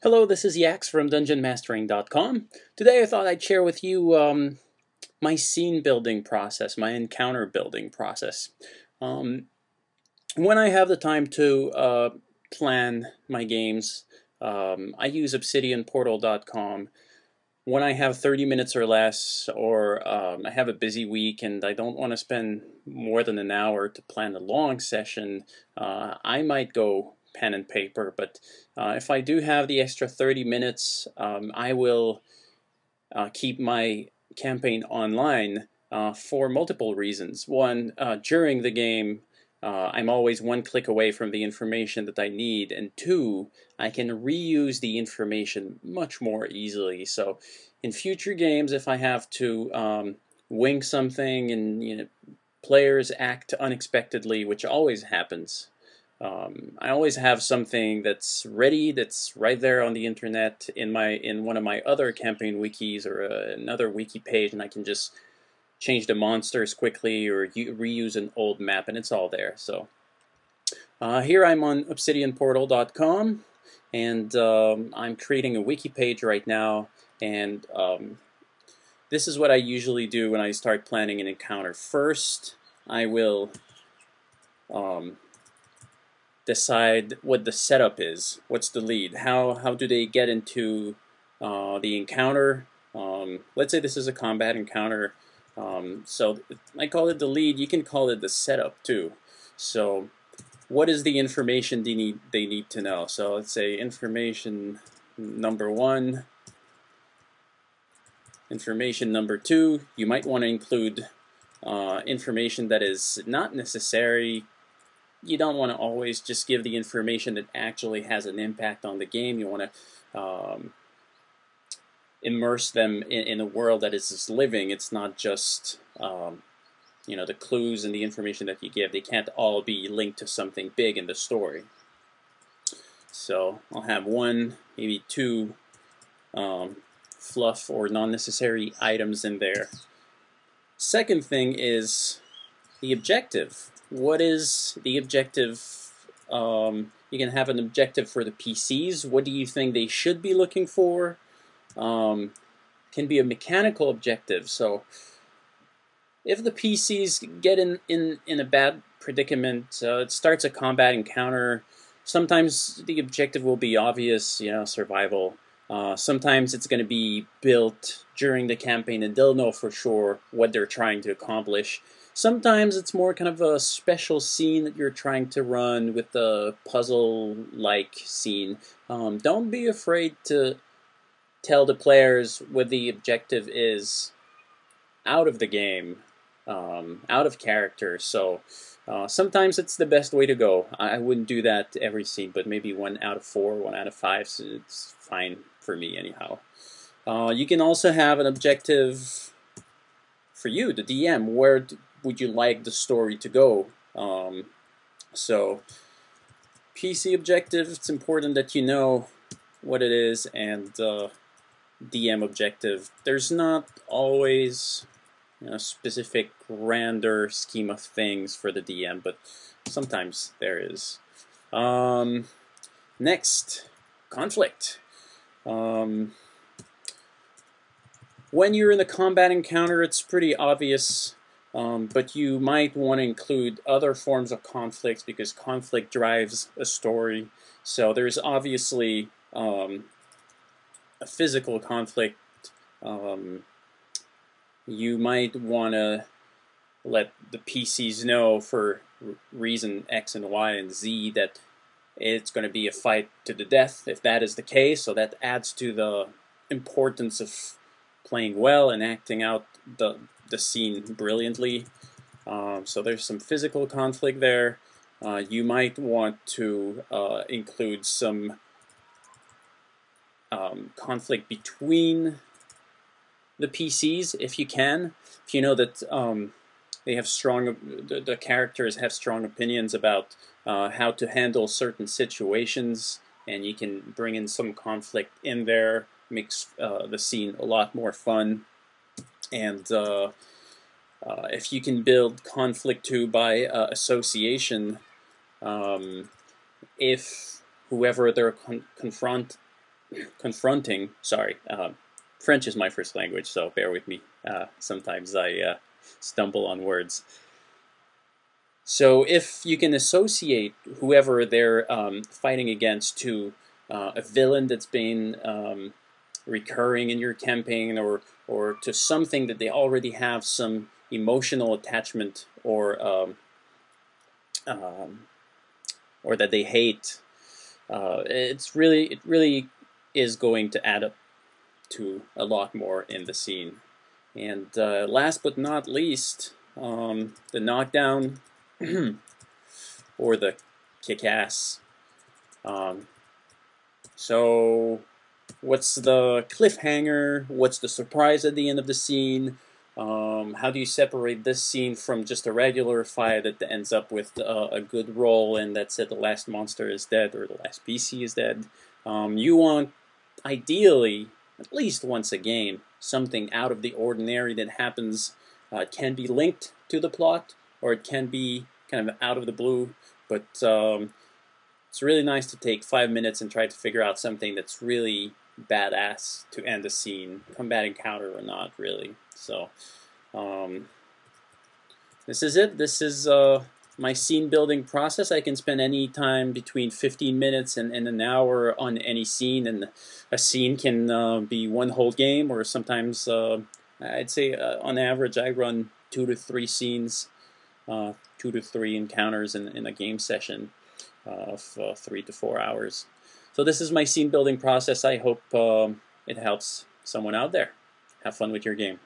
Hello, this is Yax from DungeonMastering.com. Today I thought I'd share with you my scene building process, my encounter building process. Um, when I have the time to plan my games, I use ObsidianPortal.com. When I have 30 minutes or less, or I have a busy week and I don't want to spend more than an hour to plan a long session, I might go pen and paper. But if I do have the extra 30 minutes, I will keep my campaign online for multiple reasons. One, during the game, I'm always one click away from the information that I need, and two, I can reuse the information much more easily. So, in future games, if I have to wing something and players act unexpectedly, which always happens, I always have something that's ready, that's right there on the internet in one of my other campaign wikis or another wiki page, and I can just change the monsters quickly or reuse an old map, and it's all there. So here I'm on ObsidianPortal.com, and I'm creating a wiki page right now, and this is what I usually do when I start planning an encounter. First, I will decide what the setup is. What's the lead? How do they get into the encounter? Let's say this is a combat encounter. So I call it the lead. You can call it the setup too. So what is the information they need to know? So let's say information number one, information number two. You might want to include information that is not necessary. You don't want to always just give the information that actually has an impact on the game. You want to immerse them in a world that is just living. It's not just the clues and the information that you give. They can't all be linked to something big in the story. So I'll have one, maybe two fluff or non-necessary items in there. Second thing is the objective. What is the objective? You can have an objective for the PCs. What do you think they should be looking for? Can be a mechanical objective. So if the PCs get in a bad predicament, it starts a combat encounter. Sometimes the objective will be obvious, survival. Sometimes it's going to be built during the campaign and they'll know for sure what they're trying to accomplish. Sometimes it's more kind of a special scene that you're trying to run with a puzzle-like scene. Don't be afraid to tell the players what the objective is out of the game, out of character. So sometimes it's the best way to go. I wouldn't do that every scene, but maybe 1 out of 4, 1 out of 5, so it's fine for me anyhow. You can also have an objective for you, the DM. Where would you like the story to go? So PC objective, it's important that you know what it is, and DM objective, there's not always a specific grander scheme of things for the DM, but sometimes there is. Next, conflict. When you're in a combat encounter, it's pretty obvious, but you might want to include other forms of conflicts because conflict drives a story. So there's obviously a physical conflict. You might want to let the PCs know for reason X and Y and Z that it's going to be a fight to the death if that is the case. So that adds to the importance of playing well and acting out the scene brilliantly. So there's some physical conflict there. You might want to include some conflict between the PCs if you can. If you know that they have the characters have strong opinions about how to handle certain situations, and you can bring in some conflict in there, makes the scene a lot more fun. And if you can build conflict too by association, if whoever they're confronting confronting, sorry, French is my first language, so bear with me. Sometimes I stumble on words. So if you can associate whoever they're fighting against to a villain that's been recurring in your campaign, or to something that they already have some emotional attachment or that they hate, it really is going to add up to a lot more in the scene. And last but not least, the knockdown or the kick-ass. So what's the cliffhanger? What's the surprise at the end of the scene? How do you separate this scene from just a regular fight that ends up with a good roll and that's it, the last monster is dead or the last PC is dead? You want, ideally, at least once a game, something out of the ordinary that happens. It can be linked to the plot, or it can be kind of out of the blue, but it's really nice to take 5 minutes and try to figure out something that's really badass to end the scene, combat encounter or not, really. So this is it. This is my scene building process. I can spend any time between 15 minutes and an hour on any scene, and a scene can be one whole game, or sometimes I'd say on average I run 2 to 3 scenes, 2 to 3 encounters in a game session of 3 to 4 hours. So this is my scene building process. I hope it helps someone out there. Have fun with your game.